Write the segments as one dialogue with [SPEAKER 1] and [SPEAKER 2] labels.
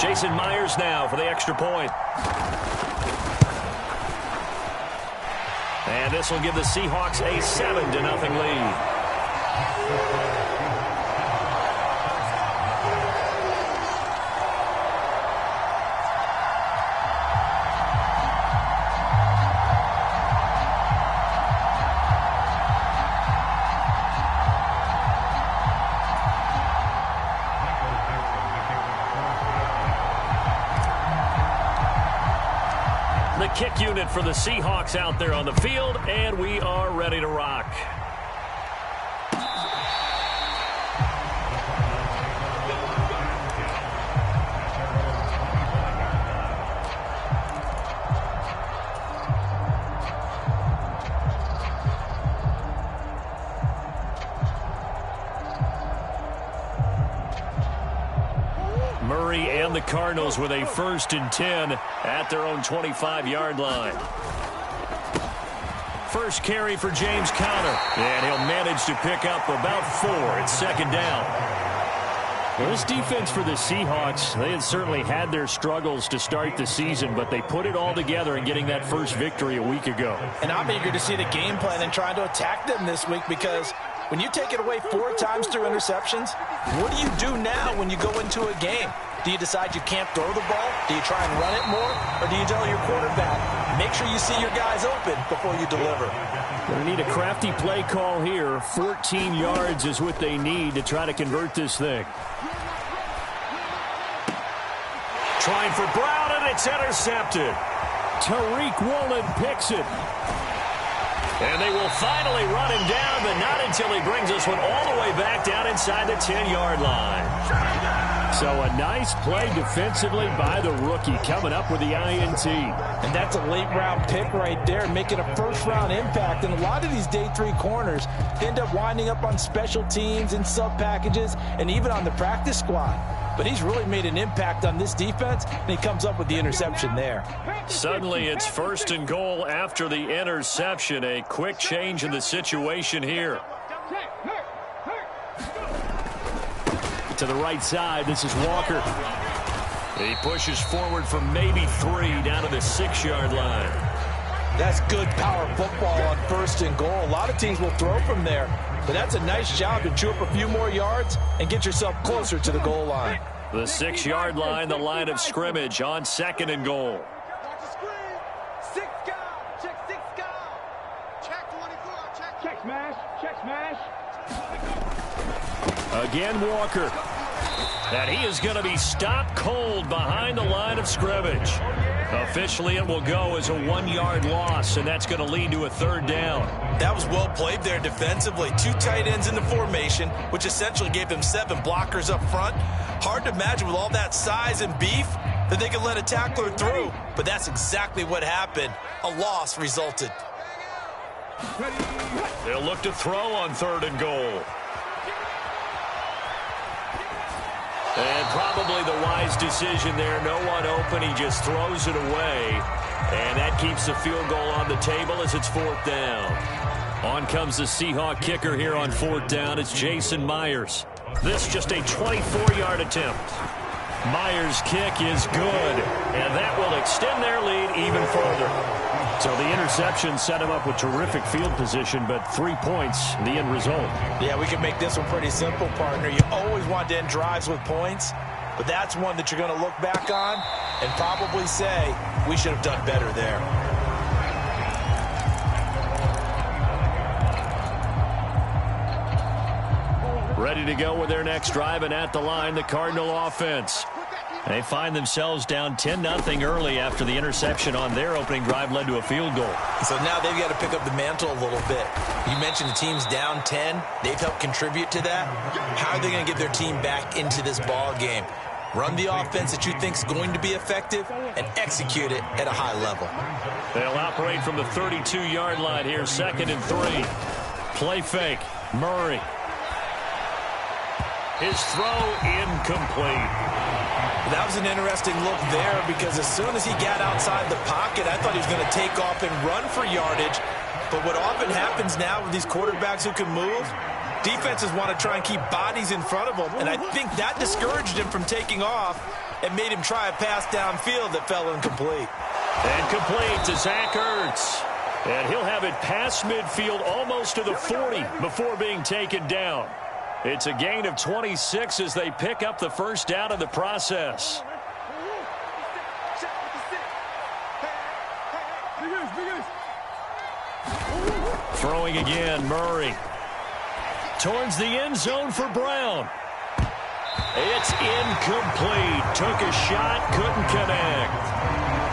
[SPEAKER 1] Jason Myers now for the extra point. And this will give the Seahawks a 7-0 lead. The kick unit for the Seahawks out there on the field, and we are ready to rock. Murray and the Cardinals with a 1st and 10 at their own 25-yard line. First carry for James Conner, and he'll manage to pick up about 4. It's 2nd down.
[SPEAKER 2] Well, this defense for the Seahawks, they had certainly had their struggles to start the season, but they put it all together in getting that first victory a week ago.
[SPEAKER 3] And I'm eager to see the game plan and trying to attack them this week, because when you take it away 4 times through interceptions, what do you do now when you go into a game? Do you decide you can't throw the ball? Do you try and run it more? Or do you tell your quarterback, make sure you see your guys open before you deliver?
[SPEAKER 2] Going to need a crafty play call here. 14 yards is what they need to try to convert this thing.
[SPEAKER 1] Trying for Brown, and it's intercepted.
[SPEAKER 2] Tariq Woolen picks it.
[SPEAKER 1] And they will finally run him down, but not until he brings this one all the way back down inside the 10-yard line.
[SPEAKER 2] So a nice play defensively by the rookie, coming up with the INT.
[SPEAKER 3] And that's a late-round pick right there, making a first-round impact. And a lot of these day 3 corners end up winding up on special teams and sub-packages and even on the practice squad. But he's really made an impact on this defense, and he comes up with the interception there.
[SPEAKER 1] Suddenly it's 1st and goal after the interception. A quick change in the situation here.
[SPEAKER 2] To the right side, this is Walker.
[SPEAKER 1] He pushes forward for maybe 3 down to the 6-yard line.
[SPEAKER 3] That's good power football on 1st and goal. A lot of teams will throw from there, but that's a nice job to chew up a few more yards and get yourself closer to the goal line.
[SPEAKER 1] The 6-yard line, the line of scrimmage on 2nd and goal.
[SPEAKER 2] Again, Walker.
[SPEAKER 1] And he is going to be stopped cold behind the line of scrimmage. Officially, it will go as a 1-yard loss, and that's going to lead to a 3rd down.
[SPEAKER 3] That was well played there defensively. 2 tight ends in the formation, which essentially gave them 7 blockers up front. Hard to imagine with all that size and beef that they could let a tackler through, but that's exactly what happened. A loss resulted.
[SPEAKER 1] They'll look to throw on 3rd and goal. And probably the wise decision there. No one open. He just throws it away. And that keeps the field goal on the table as it's 4th down. On comes the Seahawk kicker here on 4th down. It's Jason Myers. This just a 24-yard attempt. Myers' kick is good. And that will extend their lead even further.
[SPEAKER 2] So the interception set him up with terrific field position, but 3 points, the end result.
[SPEAKER 3] Yeah, we can make this one pretty simple, partner. You always want to end drives with points, but that's one that you're going to look back on and probably say, we should have done better there.
[SPEAKER 1] Ready to go with their next drive, and at the line, the Cardinal offense. They find themselves down 10-0 early after the interception on their opening drive led to a field goal.
[SPEAKER 3] So now they've got to pick up the mantle a little bit. You mentioned the team's down 10. They've helped contribute to that. How are they going to get their team back into this ball game? Run the offense that you think is going to be effective and execute it at a high level.
[SPEAKER 1] They'll operate from the 32-yard line here, 2nd and 3. Play fake. Murray. His throw incomplete.
[SPEAKER 3] That was an interesting look there, because as soon as he got outside the pocket, I thought he was going to take off and run for yardage. But what often happens now with these quarterbacks who can move, defenses want to try and keep bodies in front of them, and I think that discouraged him from taking off. and made him try a pass downfield that fell incomplete.
[SPEAKER 2] And complete to Zach Ertz. And he'll have it past midfield almost to the 40 before being taken down. It's a gain of 26 as they pick up the first down in the process. Throwing again, Murray. Towards the end zone for Brown. It's incomplete. Took a shot, couldn't connect.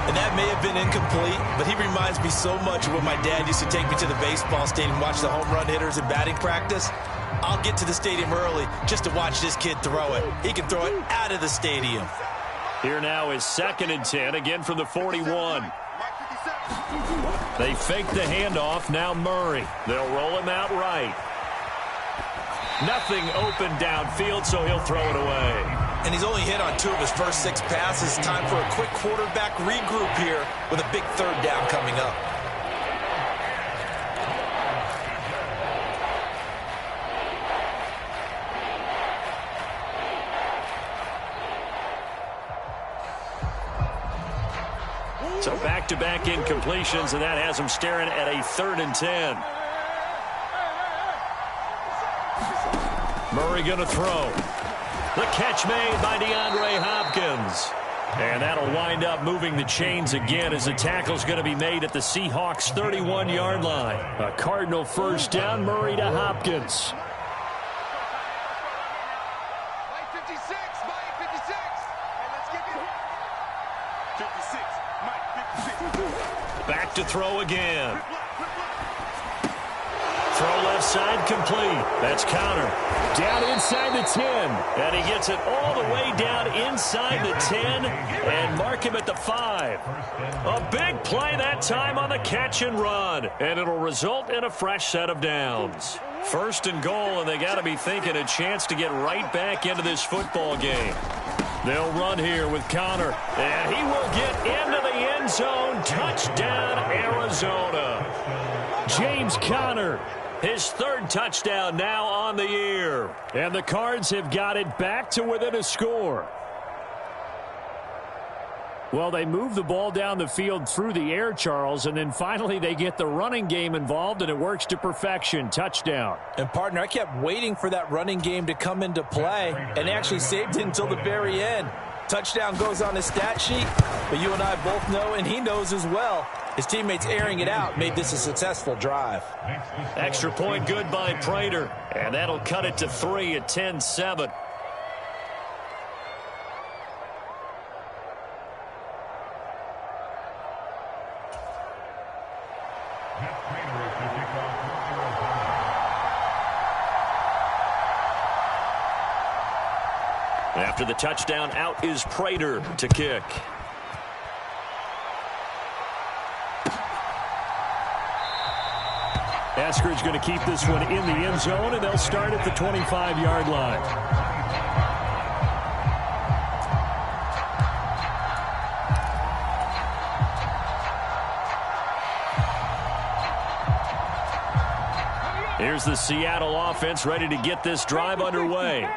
[SPEAKER 3] And that may have been incomplete, but he reminds me so much of when my dad used to take me to the baseball stadium and watch the home run hitters in batting practice. I'll get to the stadium early just to watch this kid throw it. He can throw it out of the stadium.
[SPEAKER 2] Here now is 2nd and 10, again from the 41. They fake the handoff, now Murray. They'll roll him out right. Nothing open downfield, so he'll throw it away.
[SPEAKER 3] And he's only hit on 2 of his first 6 passes. Time for a quick quarterback regroup here with a big 3rd down coming up.
[SPEAKER 2] So back-to-back incompletions, and that has him staring at a 3rd and 10. Murray going to throw. The catch made by DeAndre Hopkins. And that'll wind up moving the chains again as the tackle's going to be made at the Seahawks' 31-yard line. A Cardinal first down, Murray to Hopkins. Back to throw again. Throw left side complete. That's Connor. Down inside the 10. And he gets it all the way down inside the 10 and mark him at the 5. A big play that time on the catch and run. And it'll result in a fresh set of downs. 1st and goal, and they got to be thinking a chance to get right back into this football game. They'll run here with Connor. And he will get into the end zone. Touchdown, Arizona. James Conner. His 3rd touchdown now on the year. And the Cards have got it back to within a score. Well, they move the ball down the field through the air, Charles, and then finally they get the running game involved, and it works to perfection. Touchdown.
[SPEAKER 3] And, partner, I kept waiting for that running game to come into play and actually saved it until the very end. Touchdown goes on his stat sheet, but you and I both know, and he knows as well, his teammates airing it out made this a successful drive.
[SPEAKER 2] Extra point good by Prater, and that'll cut it to 3 at 10-7. After the touchdown, out is Prater to kick. Eskridge going to keep this one in the end zone, and they'll start at the 25-yard line. Here's the Seattle offense ready to get this drive underway.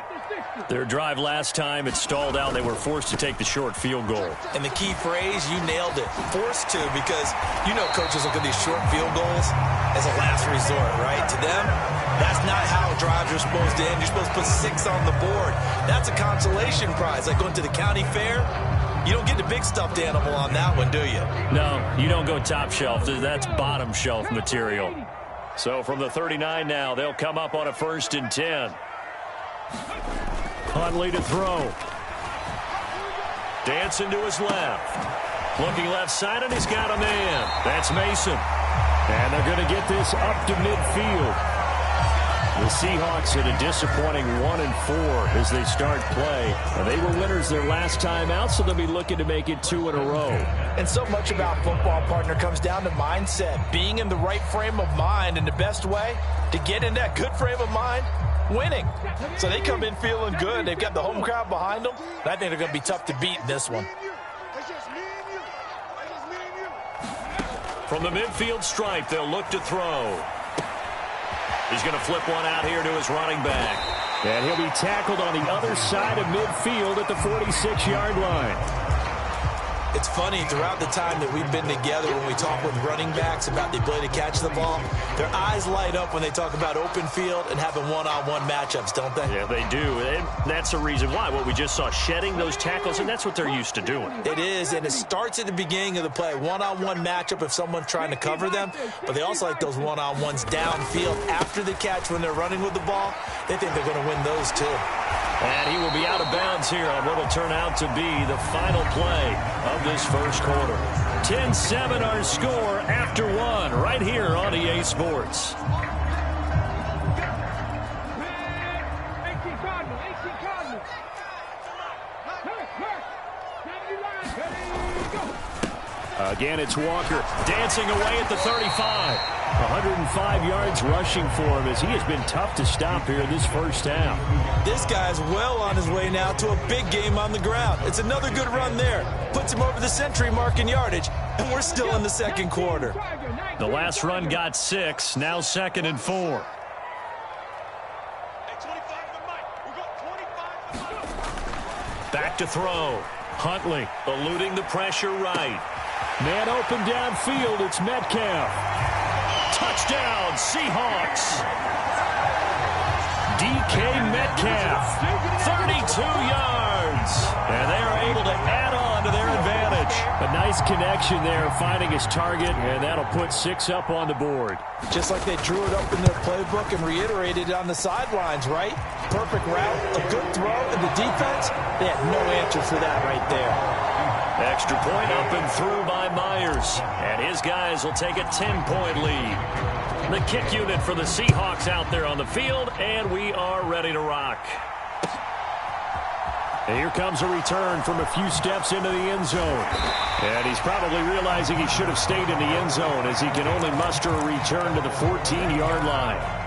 [SPEAKER 2] Their drive last time, it stalled out. They were forced to take the short field goal.
[SPEAKER 3] And the key phrase, you nailed it, forced to, because you know coaches look at these short field goals as a last resort, right? To them, that's not how drives are supposed to end. You're supposed to put 6 on the board. That's a consolation prize, like going to the county fair. You don't get the big stuffed animal on that one, do you?
[SPEAKER 2] No, you don't go top shelf. That's bottom shelf material. So from the 39 now, they'll come up on a 1st and 10. Huntley to throw. Dancing to his left. Looking left side, and he's got a man. That's Mason. And they're going to get this up to midfield. The Seahawks at a disappointing 1-4 as they start play. They were winners their last time out, so they'll be looking to make it 2 in a row.
[SPEAKER 3] And so much about football, partner, comes down to mindset. Being in the right frame of mind, and the best way to get in that good frame of mind, winning. So they come in feeling good. They've got the home crowd behind them. And I think they're going to be tough to beat in this one.
[SPEAKER 2] From the midfield stripe, they'll look to throw. He's going to flip one out here to his running back. And he'll be tackled on the other side of midfield at the 46-yard line.
[SPEAKER 3] It's funny, throughout the time that we've been together, when we talk with running backs about the ability to catch the ball, their eyes light up when they talk about open field and having one-on-one matchups, don't they?
[SPEAKER 1] Yeah, they do. And that's the reason why. What we just saw, shedding those tackles, and that's what they're used to doing.
[SPEAKER 3] It is, and it starts at the beginning of the play. One-on-one matchup if someone's trying to cover them, but they also like those one-on-ones downfield after the catch when they're running with the ball. They think they're going to win those too.
[SPEAKER 1] And he will be out of bounds here on what will turn out to be the final play of this first quarter. 10-7 our score after one right here on EA Sports.
[SPEAKER 2] Again, it's Walker dancing away at the 35. 105 yards rushing for him as he has been tough to stop here in this first half.
[SPEAKER 3] This guy's well on his way now to a big game on the ground. It's another good run there. Puts him over the century mark in yardage, and we're still in the second quarter.
[SPEAKER 2] The last run got 6, now 2nd and 4.
[SPEAKER 1] Back to throw. Huntley eluding the pressure right.
[SPEAKER 2] Man open downfield, it's Metcalf.
[SPEAKER 1] Touchdown, Seahawks.
[SPEAKER 2] DK Metcalf,
[SPEAKER 1] 32 yards. And they are able to add on to their advantage.
[SPEAKER 2] A nice connection there, finding his target, and that'll put 6 up on the board.
[SPEAKER 3] Just like they drew it up in their playbook and reiterated it on the sidelines, right? Perfect route, a good throw, and the defense, they had no answer for that right there.
[SPEAKER 1] Extra point up and through by Myers. And his guys will take a 10-point lead. The kick unit for the Seahawks out there on the field, and we are ready to rock.
[SPEAKER 2] And here comes a return from a few steps into the end zone. And he's probably realizing he should have stayed in the end zone as he can only muster a return to the 14-yard line.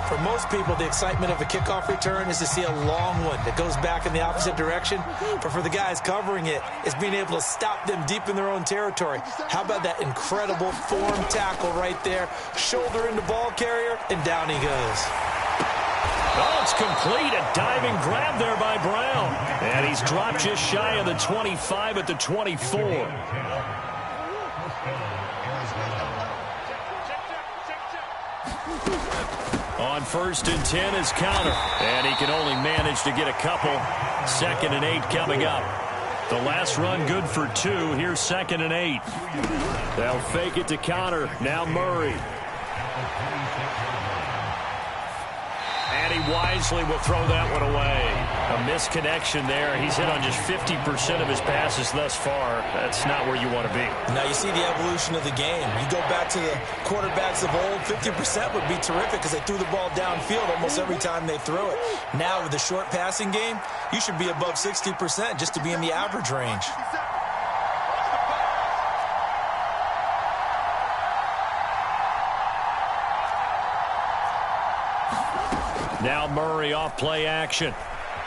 [SPEAKER 3] For most people, the excitement of a kickoff return is to see a long one that goes back in the opposite direction. But for the guys covering it, it's being able to stop them deep in their own territory. How about that incredible form tackle right there? Shoulder into ball carrier, and down he goes.
[SPEAKER 1] Oh, it's complete. A diving grab there by Brown. And he's dropped just shy of the 25 at the 24. On 1st and 10 is Counter. And he can only manage to get a couple. 2nd and 8 coming up. The last run good for 2. Here's 2nd and 8.
[SPEAKER 2] They'll fake it to Counter. Now Murray.
[SPEAKER 1] And he wisely will throw that one away. A misconnection there. He's hit on just 50% of his passes thus far. That's not where you want to be.
[SPEAKER 3] Now you see the evolution of the game. You go back to the quarterbacks of old, 50% would be terrific because they threw the ball downfield almost every time they threw it. Now with the short passing game, you should be above 60% just to be in the average range.
[SPEAKER 1] Now Murray off play action.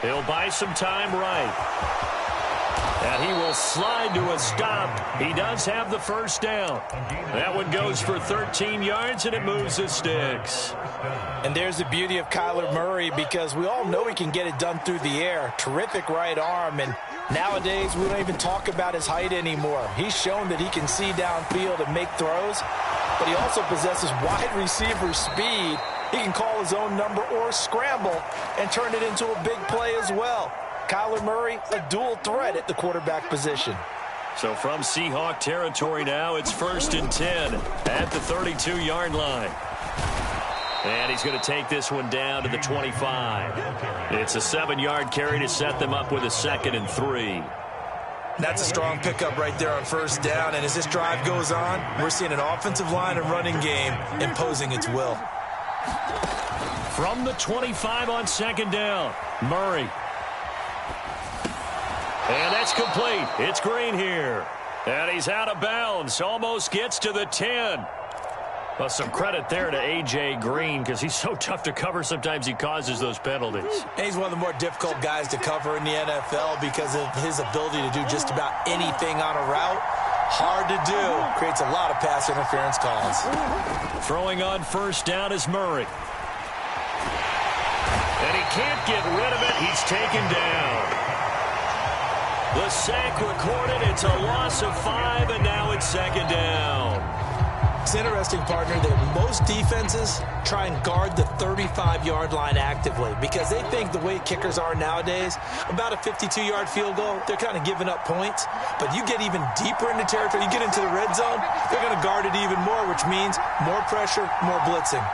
[SPEAKER 1] He'll buy some time right. And he will slide to a stop. He does have the first down. That one goes for 13 yards, and it moves the sticks.
[SPEAKER 3] And there's the beauty of Kyler Murray because we all know he can get it done through the air. Terrific right arm, and nowadays we don't even talk about his height anymore. He's shown that he can see downfield and make throws, but he also possesses wide receiver speed. He can call his own number or scramble and turn it into a big play as well. Kyler Murray, a dual threat at the quarterback position.
[SPEAKER 1] So from Seahawk territory now, it's 1st and 10 at the 32-yard line. And he's going to take this one down to the 25. It's a 7-yard carry to set them up with a 2nd and 3.
[SPEAKER 3] That's a strong pickup right there on 1st down. And as this drive goes on, we're seeing an offensive line and running game imposing its will.
[SPEAKER 1] From the 25 on 2nd down, Murray. And that's complete. It's Green here. And he's out of bounds. Almost gets to the 10. Well, some credit there to A.J. Green because he's so tough to cover. Sometimes he causes those penalties.
[SPEAKER 3] And he's one of the more difficult guys to cover in the NFL because of his ability to do just about anything on a route. Hard to do. Creates a lot of pass interference calls.
[SPEAKER 1] Throwing on 1st down is Murray. And he can't get rid of it. He's taken down. The sack recorded. It's a loss of 5, and now it's second down.
[SPEAKER 3] It's interesting, partner, that most defenses try and guard the 35-yard line actively because they think the way kickers are nowadays, about a 52-yard field goal, they're kind of giving up points. But you get even deeper into territory, you get into the red zone, they're going to guard it even more, which means more pressure, more blitzing.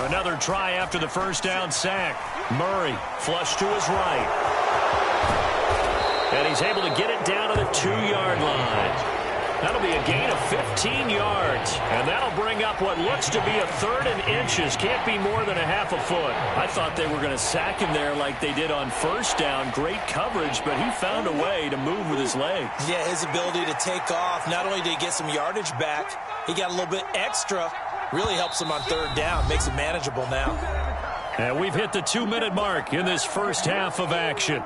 [SPEAKER 1] Another try after the first down sack. Murray flush to his right. And he's able to get it down to the 2-yard line. That'll be a gain of 15 yards. And that'll bring up what looks to be a 3rd and inches. Can't be more than a half a foot. I thought they were going to sack him there like they did on first down. Great coverage, but he found a way to move with his legs.
[SPEAKER 3] Yeah, his ability to take off. Not only did he get some yardage back, he got a little bit extra. Really helps him on 3rd down. Makes it manageable now.
[SPEAKER 1] And we've hit the 2-minute mark in this first half of action.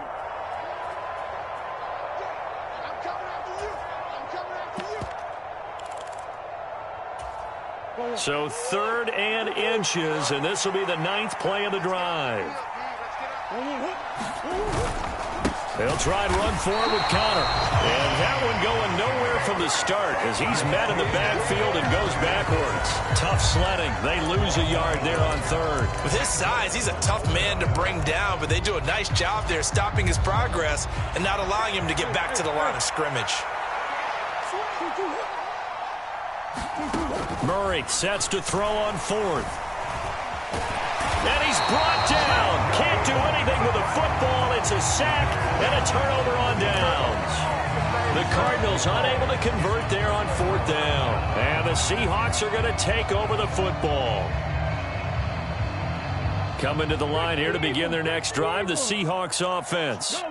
[SPEAKER 1] So 3rd and inches, and this will be the 9th play of the drive. They'll try and run forward with Connor. And that one going nowhere from the start as he's met in the backfield and goes backwards. Tough sledding. They lose a yard there on 3rd.
[SPEAKER 3] With his size, he's a tough man to bring down, but they do a nice job there stopping his progress and not allowing him to get back to the line of scrimmage.
[SPEAKER 1] Murray sets to throw on 4th. And he's brought down. Can't do anything with the football. It's a sack and a turnover on downs. The Cardinals unable to convert there on 4th down. And the Seahawks are going to take over the football. Coming to the line here to begin their next drive, the Seahawks offense.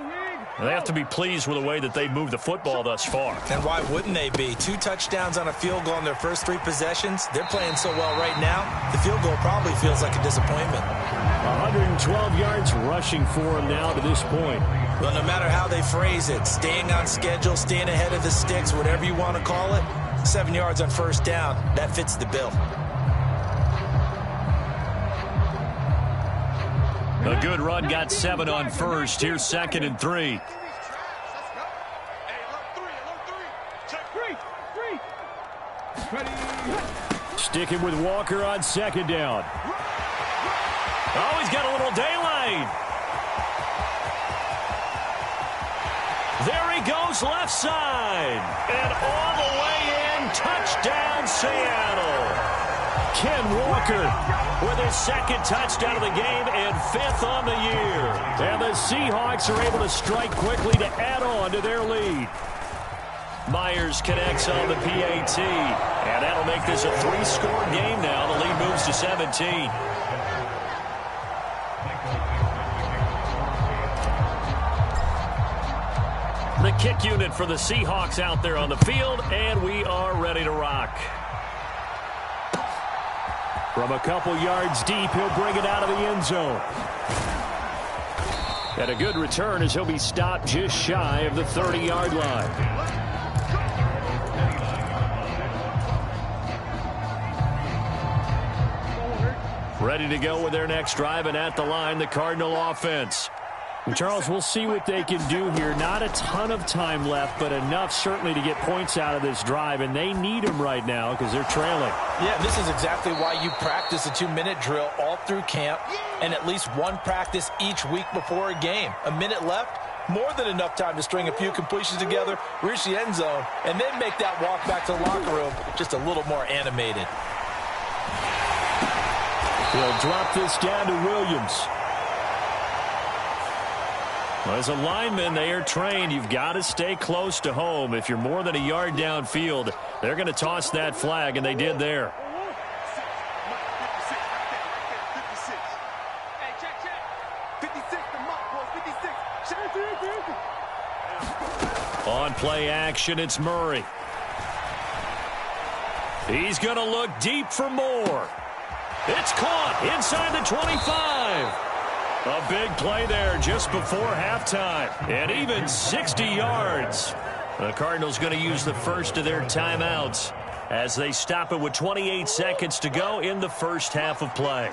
[SPEAKER 1] They have to be pleased with the way that they've moved the football thus far.
[SPEAKER 3] And why wouldn't they be? 2 touchdowns on a field goal in their first 3 possessions. They're playing so well right now, the field goal probably feels like a disappointment.
[SPEAKER 1] 112 yards rushing for them now to this point.
[SPEAKER 3] Well, no matter how they phrase it, staying on schedule, staying ahead of the sticks, whatever you want to call it, 7 yards on first down, that fits the bill.
[SPEAKER 1] A good run got 7 on first. Here's 2nd and 3. Sticking with Walker on 2nd down. Oh, he's got a little daylight. There he goes left side. And all the way in, touchdown Seattle. Ken Walker with his 2nd touchdown of the game and 5th on the year. And the Seahawks are able to strike quickly to add on to their lead. Myers connects on the PAT. And that'll make this a 3-score game now. The lead moves to 17. The kick unit for the Seahawks out there on the field, and we are ready to rock. From a couple yards deep, he'll bring it out of the end zone. And a good return as he'll be stopped just shy of the 30-yard line. Ready to go with their next drive, and at the line, the Cardinal offense. And Charles, we'll see what they can do here. Not a ton of time left, but enough certainly to get points out of this drive, and they need them right now because they're trailing.
[SPEAKER 3] Yeah, this is exactly why you practice a 2-minute drill all through camp and at least one practice each week before a game. A minute left, more than enough time to string a few completions together, reach the end zone, and then make that walk back to the locker room just a little more animated.
[SPEAKER 1] He'll drop this down to Williams. Well, as a lineman, they are trained. You've got to stay close to home. If you're more than a yard downfield, they're going to toss that flag, and they did there. On play action, it's Murray. He's going to look deep for more. It's caught inside the 25. A big play there just before halftime. And even 60 yards. The Cardinals going to use the first of their timeouts as they stop it with 28 seconds to go in the first half of play.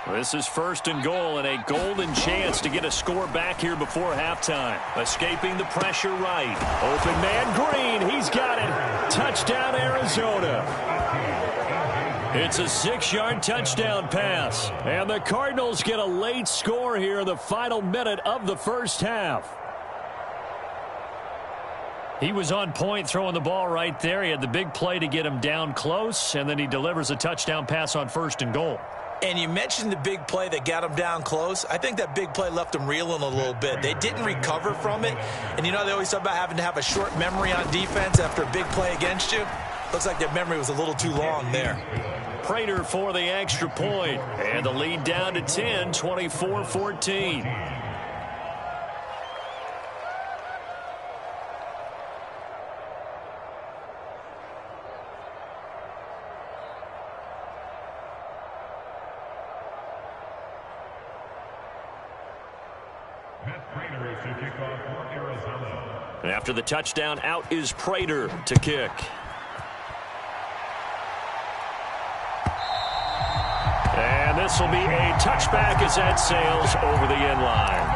[SPEAKER 2] This is 1st and goal and a golden chance to get a score back here before halftime. Escaping the pressure right. Open man Green. He's got it. Touchdown, Arizona. It's a 6-yard touchdown pass. And the Cardinals get a late score here in the final minute of the first half. He was on point throwing the ball right there. He had the big play to get him down close, and then he delivers a touchdown pass on 1st and goal.
[SPEAKER 3] And you mentioned the big play that got him down close. I think that big play left him reeling a little bit. They didn't recover from it. And, you know, they always talk about having to have a short memory on defense after a big play against you. Looks like their memory was a little too long there.
[SPEAKER 2] Prater for the extra point. And the lead down to 10, 24-14. After the touchdown, out is Prater to kick. And this will be a touchback as that sails over the end line.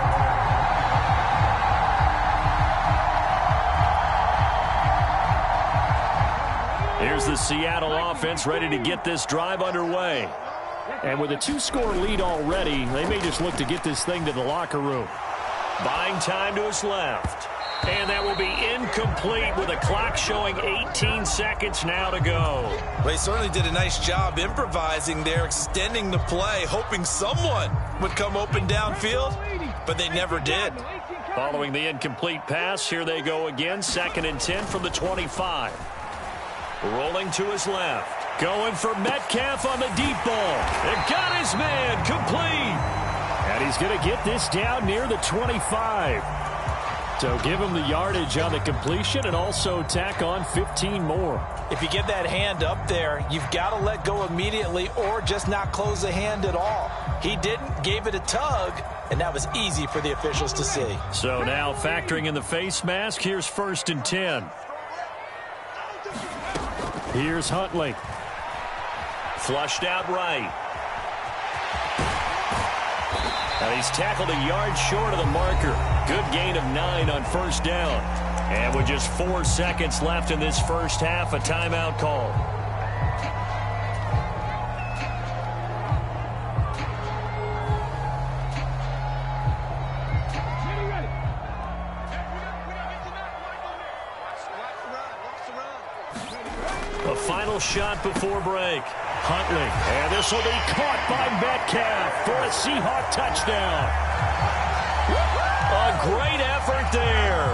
[SPEAKER 2] Here's the Seattle offense ready to get this drive underway. And with a 2-score lead already, they may just look to get this thing to the locker room. Buying time to his left. And that will be incomplete with a clock showing 18 seconds now to go.
[SPEAKER 3] Well, he certainly did a nice job improvising there, extending the play, hoping someone would come open downfield, but they never did.
[SPEAKER 2] Following the incomplete pass, here they go again, 2nd and 10 from the 25. Rolling to his left. Going for Metcalf on the deep ball. It got his man complete. And he's going to get this down near the 25. So give him the yardage on the completion and also tack on 15 more.
[SPEAKER 3] If you get that hand up there, you've got to let go immediately or just not close the hand at all. He didn't, gave it a tug, and that was easy for the officials to see.
[SPEAKER 2] So now factoring in the face mask, here's 1st and 10. Here's Huntley. Flushed out right. And he's tackled a yard short of the marker. Good gain of 9 on 1st down. And with just 4 seconds left in this first half, a timeout call. A final shot before break. Huntley, and this will be caught by Metcalf for a Seahawk touchdown. A great effort there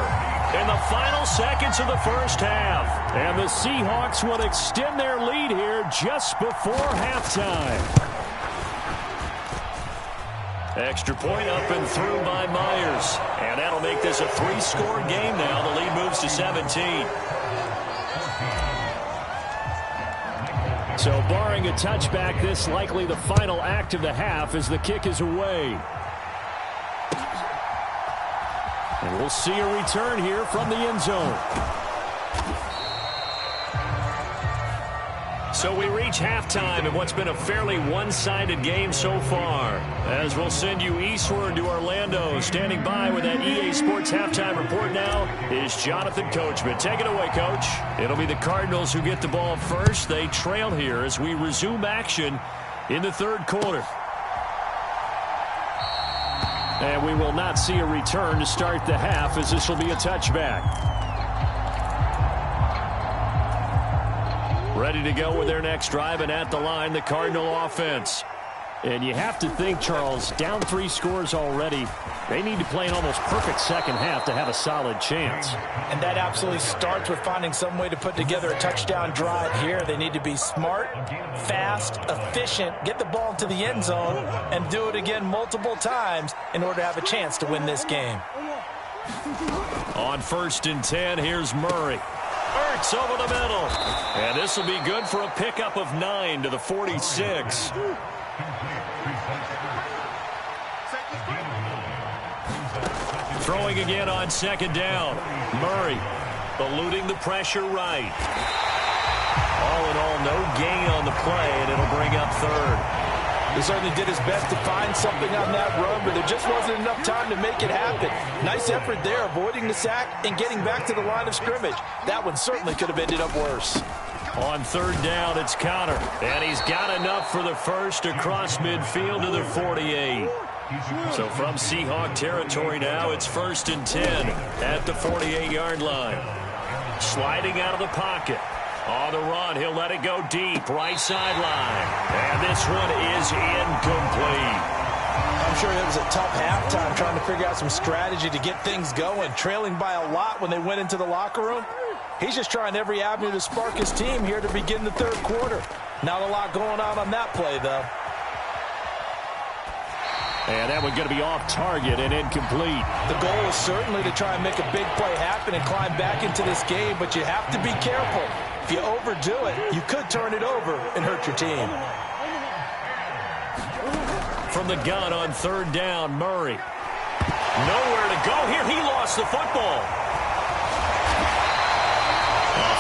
[SPEAKER 2] in the final seconds of the first half. And the Seahawks would extend their lead here just before halftime. Extra point up and through by Myers. And that'll make this a 3-score game now. The lead moves to 17. So barring a touchback, this likely the final act of the half as the kick is away. And we'll see a return here from the end zone. So we reach halftime in what's been a fairly one-sided game so far. As we'll send you eastward to Orlando. Standing by with that EA Sports halftime report now is Jonathan Coachman. Take it away, Coach. It'll be the Cardinals who get the ball first. They trail here as we resume action in the 3rd quarter. And we will not see a return to start the half as this will be a touchback. Ready to go with their next drive, and at the line, the Cardinal offense. And you have to think, Charles, down 3 scores already. They need to play an almost perfect second half to have a solid chance.
[SPEAKER 3] And that absolutely starts with finding some way to put together a touchdown drive here. They need to be smart, fast, efficient, get the ball to the end zone, and do it again multiple times in order to have a chance to win this game.
[SPEAKER 2] On 1st and 10, here's Murray. Ertz over the middle. And this will be good for a pickup of 9 to the 46. Throwing again on 2nd down. Murray eluding the pressure right. All in all, no gain on the play, and it'll bring up 3rd.
[SPEAKER 3] He certainly did his best to find something on that run, but there just wasn't enough time to make it happen. Nice effort there, avoiding the sack and getting back to the line of scrimmage. That one certainly could have ended up worse.
[SPEAKER 1] On third down, it's Conner. And he's got enough for the first across midfield to the 48. So from Seahawk territory now, it's 1st and 10 at the 48-yard line. Sliding out of the pocket. On the run, he'll let it go deep, right sideline. And this one is incomplete.
[SPEAKER 3] I'm sure it was a tough halftime trying to figure out some strategy to get things going. Trailing by a lot when they went into the locker room. He's just trying every avenue to spark his team here to begin the third quarter. Not a lot going on that play, though.
[SPEAKER 1] And that one's going to be off target and incomplete.
[SPEAKER 3] The goal is certainly to try and make a big play happen and climb back into this game, but you have to be careful. If you overdo it, you could turn it over and hurt your team.
[SPEAKER 1] From the gun on third down, Murray. Nowhere to go here. He lost the football.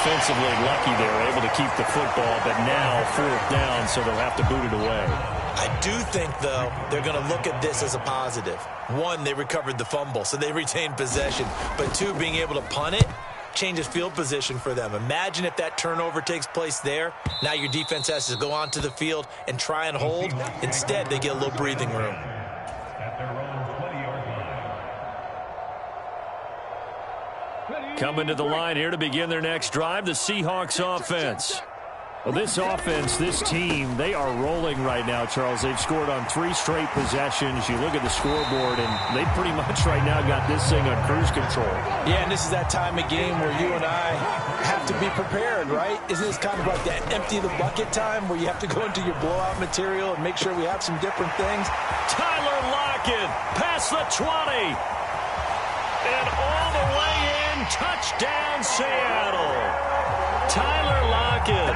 [SPEAKER 1] Offensively lucky they were able to keep the football, but now 4th down, so they'll have to boot it away.
[SPEAKER 3] I do think, though, they're going to look at this as a positive. One, they recovered the fumble, so they retained possession. But two, being able to punt it changes field position for them. Imagine if that turnover takes place there. Now your defense has to go onto the field and try and hold. Instead, they get a little breathing room.
[SPEAKER 1] Coming to the line here to begin their next drive, the Seahawks offense. Well, this offense, this team, they are rolling right now, Charles. They've scored on 3 straight possessions. You look at the scoreboard, and they pretty much right now got this thing on cruise control.
[SPEAKER 3] Yeah, and this is that time of game where you and I have to be prepared, right? Isn't this kind of like that empty the bucket time where you have to go into your blowout material and make sure we have some different things?
[SPEAKER 1] Tyler Lockett past the 20. And all the way in, touchdown Seattle. Tyler Lockett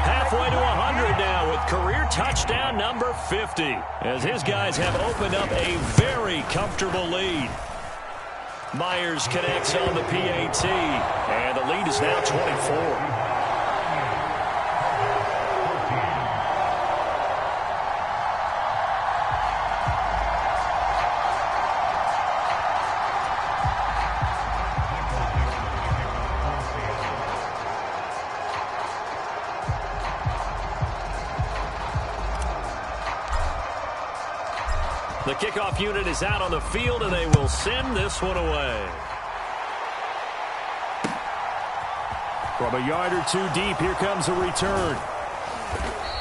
[SPEAKER 1] halfway to 100 now with career touchdown number 50 as his guys have opened up a very comfortable lead. Myers connects on the PAT, and the lead is now 24. The kickoff unit is out on the field, and they will send this one away. From a yard or two deep, here comes a return.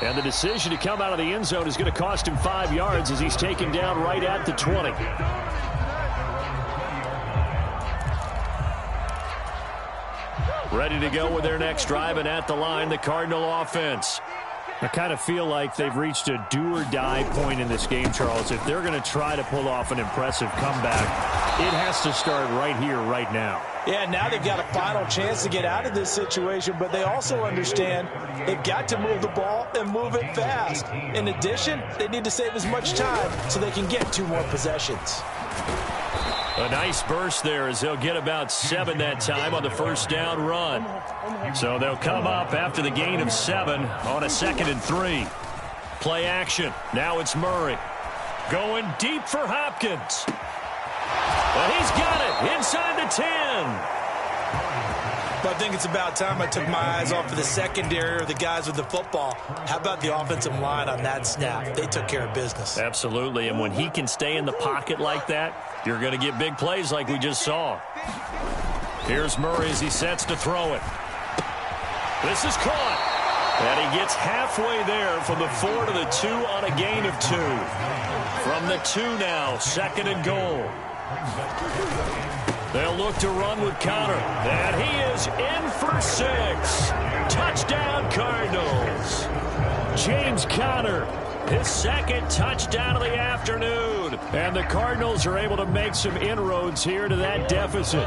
[SPEAKER 1] And the decision to come out of the end zone is going to cost him 5 yards as he's taken down right at the 20. Ready to go with their next drive, and at the line, the Cardinal offense. I kind of feel like they've reached a do-or-die point in this game, Charles. If they're going to try to pull off an impressive comeback, it has to start right here, right now.
[SPEAKER 3] Yeah, now they've got a final chance to get out of this situation, but they also understand they've got to move the ball and move it fast. In addition, they need to save as much time so they can get 2 more possessions.
[SPEAKER 1] A nice burst there as they'll get about 7 that time on the first down run. So they'll come up after the gain of 7 on a 2nd and 3. Play action. Now it's Murray. Going deep for Hopkins. And he's got it inside the 10.
[SPEAKER 3] But I think it's about time I took my eyes off of the secondary or the guys with the football. How about the offensive line on that snap? They took care of business.
[SPEAKER 1] Absolutely, and when he can stay in the pocket like that, you're going to get big plays like we just saw. Here's Murray as he sets to throw it. This is caught. And he gets halfway there from the 4 to the 2 on a gain of 2. From the 2 now, 2nd and goal. They'll look to run with Conner. And he is in for 6. Touchdown, Cardinals. James Conner, his 2nd touchdown of the afternoon. And the Cardinals are able to make some inroads here to that deficit.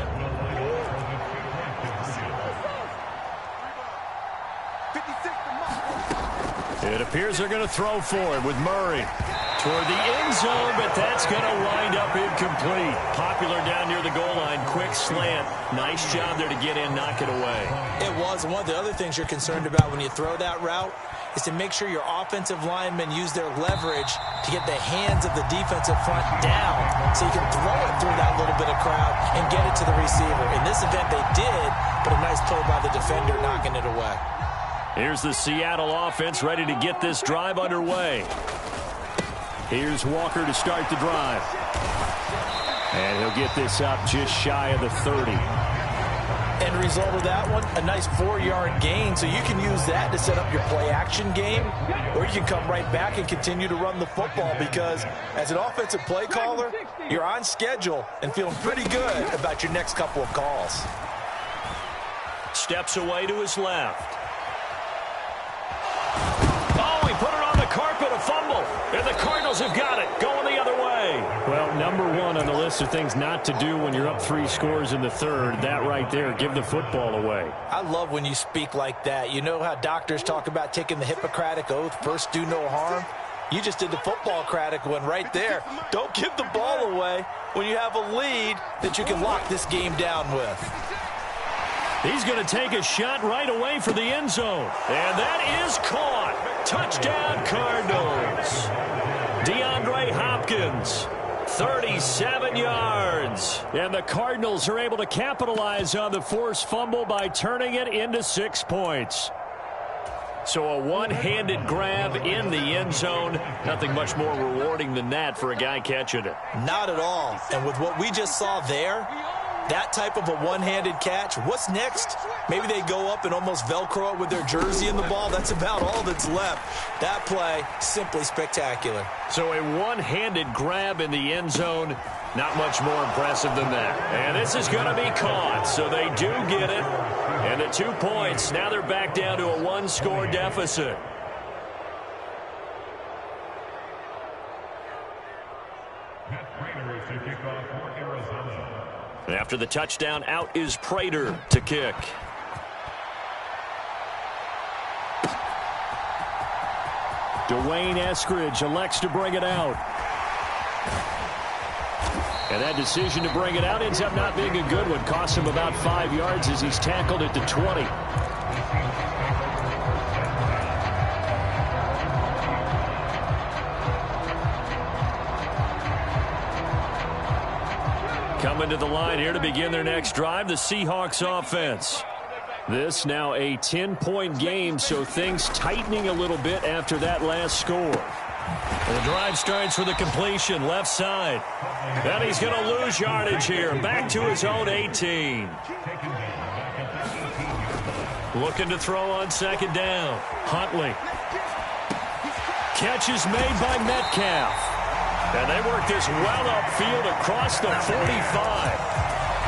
[SPEAKER 1] It appears they're going to throw for it with Murray. Toward the end zone, but that's going to wind up incomplete. Popular down near the goal line. Quick slant. Nice job there to get in, knock it away.
[SPEAKER 3] It was. One of the other things you're concerned about when you throw that route is to make sure your offensive linemen use their leverage to get the hands of the defensive front down so you can throw it through that little bit of crowd and get it to the receiver. In this event, they did, but a nice play by the defender knocking it away.
[SPEAKER 2] Here's the Seattle offense ready to get this drive underway. Here's Walker to start the drive. And he'll get this up just shy of the 30.
[SPEAKER 3] End result of that one, a nice 4-yard gain, so you can use that to set up your play-action game, or you can come right back and continue to run the football because as an offensive play caller, you're on schedule and feeling pretty good about your next couple of calls.
[SPEAKER 1] Steps away to his left. Oh, he put it on the carpet, a fumble, and the Cardinals have got it, going the other way.
[SPEAKER 2] Well, number one on the list of things not to do when you're up 3 scores in the third, that right there, give the football away.
[SPEAKER 3] I love when you speak like that. You know how doctors talk about taking the Hippocratic Oath, first do no harm? You just did the football-cratic one right there. Don't give the ball away when you have a lead that you can lock this game down with.
[SPEAKER 2] He's going to take a shot right away for the end zone.
[SPEAKER 1] And that is caught. Touchdown, Cardinals. DeAndre Hopkins, 37 yards.
[SPEAKER 2] And the Cardinals are able to capitalize on the forced fumble by turning it into 6 points.
[SPEAKER 1] So a one-handed grab in the end zone. Nothing much more rewarding than that for a guy catching it.
[SPEAKER 3] Not at all. And with what we just saw there, that type of a one-handed catch, what's next? Maybe they go up and almost Velcro it with their jersey in the ball. That's about all that's left. That play, simply spectacular.
[SPEAKER 1] So a one-handed grab in the end zone, not much more impressive than that. And this is going to be caught, so they do get it. And the 2 points, now they're back down to a 1-score deficit. After the touchdown, out is Prater to kick.
[SPEAKER 2] Dwayne Eskridge elects to bring it out. And that decision to bring it out ends up not being a good one. Costs him about 5 yards as he's tackled at the 20. Coming to the line here to begin their next drive, the Seahawks offense. This now a 10-point game, so things tightening a little bit after that last score.
[SPEAKER 1] The drive starts with a completion, left side. And he's going to lose yardage here, back to his own 18. Looking to throw on second down. Huntley. Catch is made by Metcalf. And they work this well upfield across the 45.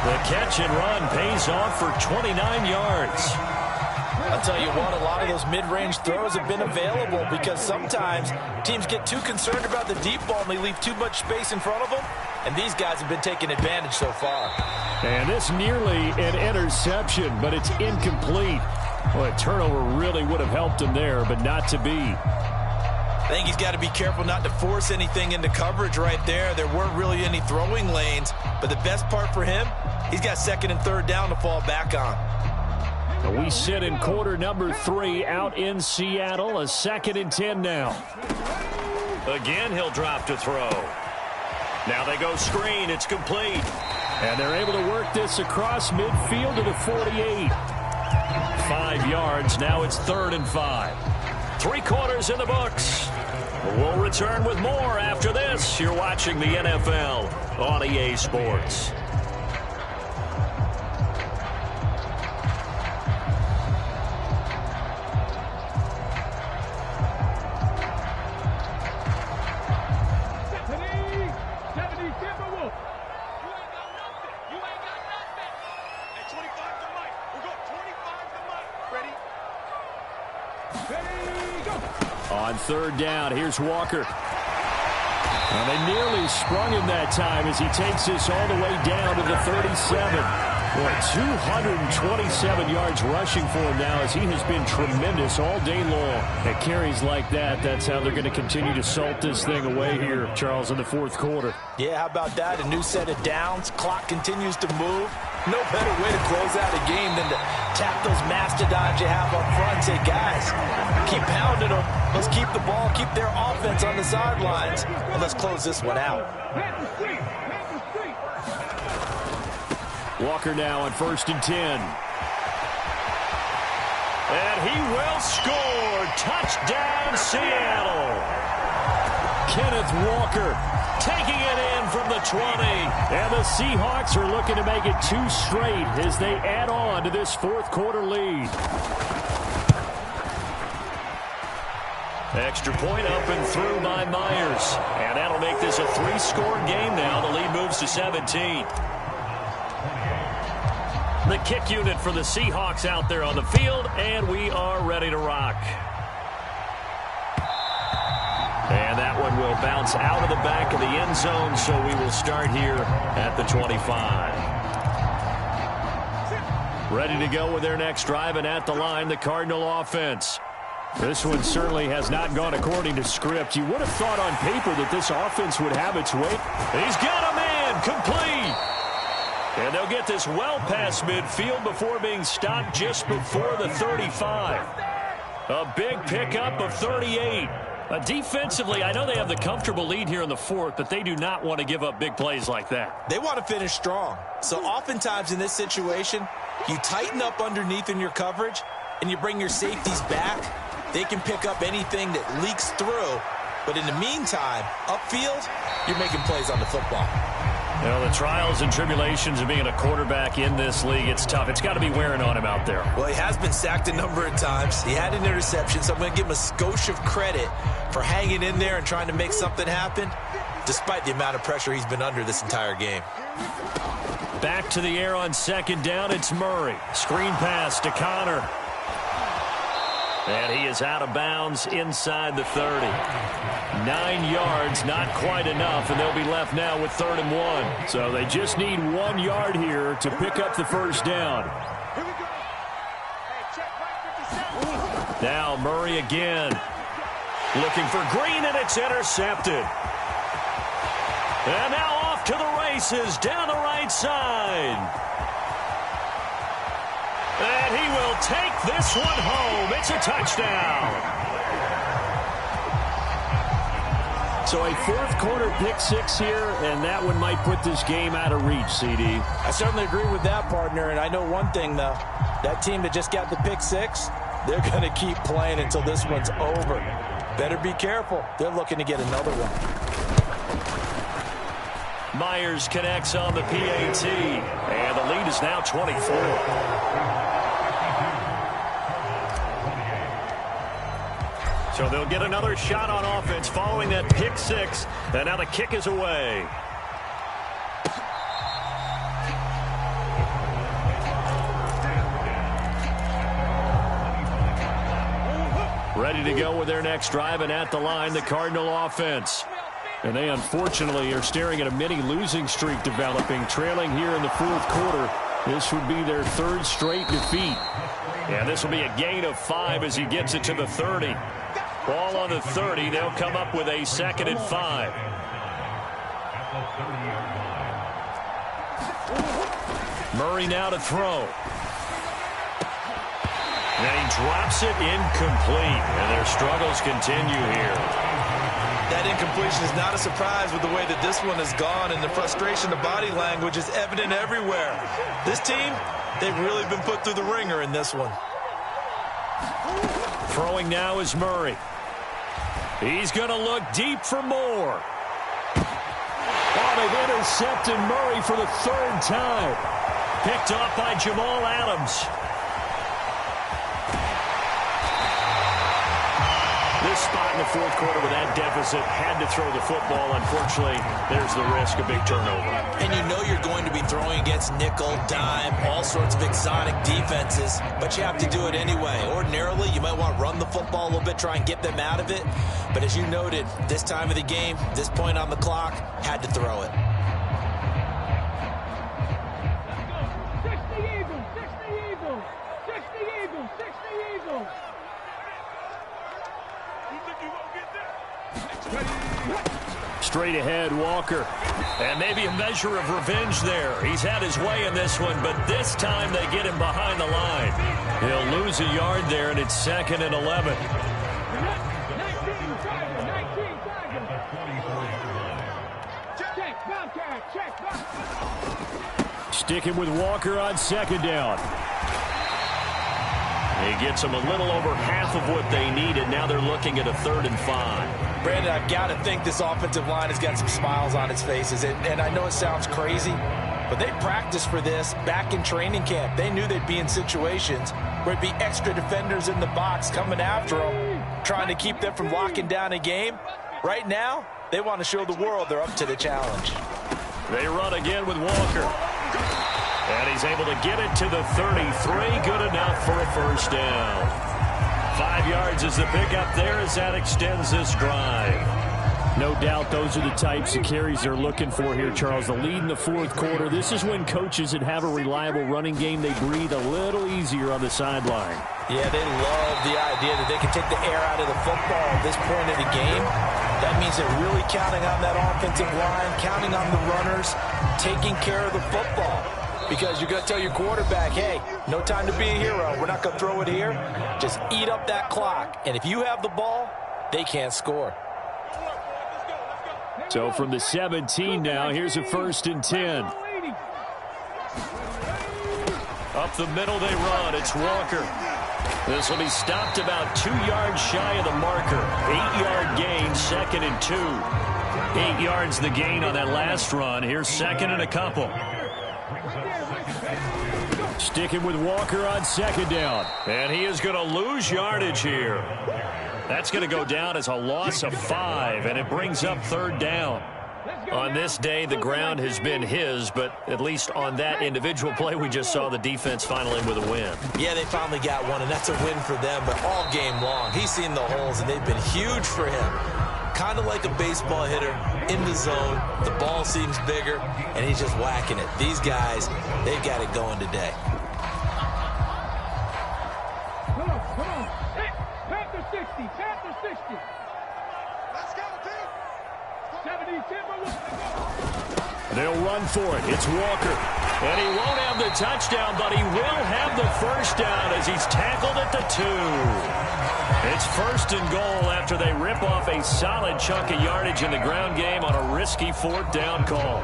[SPEAKER 1] The catch and run pays off for 29 yards.
[SPEAKER 3] I'll tell you what, a lot of those mid-range throws have been available because sometimes teams get too concerned about the deep ball and they leave too much space in front of them. And these guys have been taking advantage so far.
[SPEAKER 2] And this nearly an interception, but it's incomplete. Well, a turnover really would have helped him there, but not to be.
[SPEAKER 3] I think he's got to be careful not to force anything into coverage right there. There weren't really any throwing lanes, but the best part for him, he's got second and third down to fall back on.
[SPEAKER 2] We sit in quarter number 3 out in Seattle, a 2nd and 10 now.
[SPEAKER 1] Again, he'll drop to throw. Now they go screen. It's complete.
[SPEAKER 2] And they're able to work this across midfield to the 48.
[SPEAKER 1] 5 yards. Now it's 3rd and 5. 3 quarters in the books. We'll return with more after this. You're watching the NFL on EA Sports.
[SPEAKER 2] On 3rd down, here's Walker. And they nearly sprung him that time as he takes this all the way down to the 37. Boy, 227 yards rushing for him now as he has been tremendous all day long. At carries like that, that's how they're going to continue to salt this thing away here, Charles, in the 4th quarter.
[SPEAKER 3] Yeah, how about that? A new set of downs. Clock continues to move. No better way to close out a game than to tap those mastodons you have up front and say, guys, keep pounding them. Let's keep the ball, keep their offense on the sidelines, and let's close this one out.
[SPEAKER 2] Walker now on 1st and 10. And he will score. Touchdown, Seattle. Kenneth Walker taking it in from the 20. And the Seahawks are looking to make it 2 straight as they add on to this 4th quarter lead. Extra point up and through by Myers. And that'll make this a 3-score game now. The lead moves to 17. The kick unit for the Seahawks out there on the field, and we are ready to rock. And that one will bounce out of the back of the end zone, so we will start here at the 25. Ready to go with their next drive, and at the line, the Cardinal offense. This one certainly has not gone according to script. You would have thought on paper that this offense would have its way. He's got a man, complete. And they'll get this well past midfield before being stopped just before the 35. A big pickup of 38. Defensively, I know they have the comfortable lead here in the 4th, but they do not want to give up big plays like that.
[SPEAKER 3] They want to finish strong. So oftentimes in this situation, you tighten up underneath in your coverage, and you bring your safeties back. They can pick up anything that leaks through. But in the meantime, upfield, you're making plays on the football.
[SPEAKER 2] You know, the trials and tribulations of being a quarterback in this league, it's tough. It's got to be wearing on him out there.
[SPEAKER 3] Well, he has been sacked a number of times. He had an interception, so I'm going to give him a skosh of credit for hanging in there and trying to make something happen, despite the amount of pressure he's been under this entire game.
[SPEAKER 2] Back to the air on 2nd down, it's Murray. Screen pass to Connor. And he is out of bounds inside the 30. 9 yards, not quite enough, and they'll be left now with 3rd and 1. So they just need 1 yard here to pick up the 1st down. Now Murray again. Looking for Green, and it's intercepted. And now off to the races down the right side. And he will take this one home. It's a touchdown. So a 4th quarter pick 6 here, and that one might put this game out of reach, CD.
[SPEAKER 3] I certainly agree with that, partner, and I know one thing, though. That team that just got the pick 6, they're going to keep playing until this one's over. Better be careful. They're looking to get another one.
[SPEAKER 2] Myers connects on the PAT, and the lead is now 24. So they'll get another shot on offense following that pick 6, and now the kick is away. Ready to go with their next drive, and at the line, the Cardinal offense. And they unfortunately are staring at a mini losing streak developing, trailing here in the 4th quarter. This would be their 3rd straight defeat. And this will be a gain of 5 as he gets it to the 30. Ball on the 30. They'll come up with a 2nd and 5. Murray now to throw. And he drops it incomplete. And their struggles continue here.
[SPEAKER 3] That incompletion is not a surprise with the way that this one has gone, and the frustration, the body language is evident everywhere. This team, they've really been put through the ringer in this one.
[SPEAKER 2] Throwing now is Murray. He's going to look deep for more. Oh, they've intercepted Murray for the 3rd time. Picked off by Jamal Adams. This spot in the 4th quarter with that deficit, had to throw the football. Unfortunately, there's the risk of big turnover.
[SPEAKER 3] And you know you're going to be throwing against nickel, dime, all sorts of exotic defenses, but you have to do it anyway. Ordinarily, you might want to run the football a little bit, try and get them out of it. But as you noted, this time of the game, this point on the clock, had to throw it.
[SPEAKER 2] straight ahead, Walker.
[SPEAKER 1] And maybe a measure of revenge there. He's had his way in this one, but this time they get him behind the line. He'll lose a yard there, and it's 2nd and 11.
[SPEAKER 2] Sticking with Walker on 2nd down.
[SPEAKER 1] He gets them a little over half of what they needed. Now they're looking at a 3rd and 5.
[SPEAKER 3] Brandon, I've got to think this offensive line has got some smiles on its faces. And I know it sounds crazy, but they practiced for this back in training camp. They knew they'd be in situations where it'd be extra defenders in the box coming after them, trying to keep them from locking down a game. Right now, they want to show the world they're up to the challenge.
[SPEAKER 1] They run again with Walker. And he's able to get it to the 33. Good enough for a 1st down. 5 yards is the pickup there as that extends this drive.
[SPEAKER 2] No doubt those are the types of carries they're looking for here, Charles. The lead in the 4th quarter. This is when coaches that have a reliable running game, they breathe a little easier on the sideline.
[SPEAKER 3] Yeah, they love the idea that they can take the air out of the football at this point of the game. That means they're really counting on that offensive line, counting on the runners, taking care of the football. Because you're going to tell your quarterback, hey, no time to be a hero. We're not going to throw it here. Just eat up that clock. And if you have the ball, they can't score.
[SPEAKER 2] So from the 17 now, here's a 1st and 10.
[SPEAKER 1] Up the middle they run. It's Walker. This will be stopped about 2 yards shy of the marker. 8-yard gain, 2nd and 2. 8 yards the gain on that last run. Here's 2nd and a couple.
[SPEAKER 2] Sticking with Walker on 2nd down.
[SPEAKER 1] And he is going to lose yardage here. That's going to go down as a loss of 5, and it brings up 3rd down. On this day, the ground has been his, but at least on that individual play, we just saw the defense finally with a win.
[SPEAKER 3] Yeah, they finally got one, and that's a win for them, but all game long, he's seen the holes, and they've been huge for him. Kind of like a baseball hitter in the zone. The ball seems bigger, and he's just whacking it. These guys, they've got it going today.
[SPEAKER 4] Come on. Hey, Panther 60. Let's go, team. 70,
[SPEAKER 2] They'll run for it. It's Walker.
[SPEAKER 1] And he won't have the touchdown, but he will have the 1st down as he's tackled at the 2. It's 1st and goal after they rip off a solid chunk of yardage in the ground game on a risky 4th down call.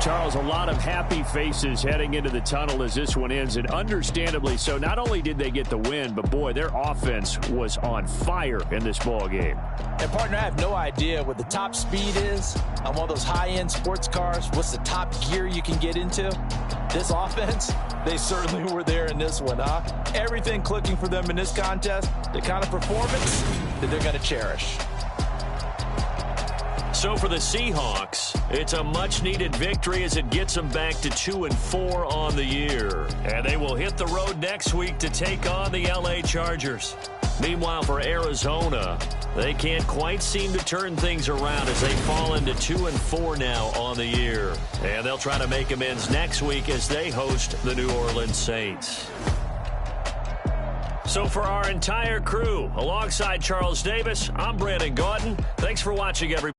[SPEAKER 2] Charles, a lot of happy faces heading into the tunnel as this one ends, and understandably so. Not only did they get the win, but boy, their offense was on fire in this ball game.
[SPEAKER 3] And partner, I have no idea what the top speed is on one of those high-end sports cars. What's the top gear you can get into? This offense, they certainly were there in this one, huh? Everything clicking for them in this contest, the kind of performance that they're going to cherish.
[SPEAKER 1] So for the Seahawks, it's a much-needed victory as it gets them back to 2-4 on the year. And they will hit the road next week to take on the LA Chargers. Meanwhile, for Arizona, they can't quite seem to turn things around as they fall into 2-4 now on the year. And they'll try to make amends next week as they host the New Orleans Saints. So for our entire crew, alongside Charles Davis, I'm Brandon Gaudin. Thanks for watching, everybody.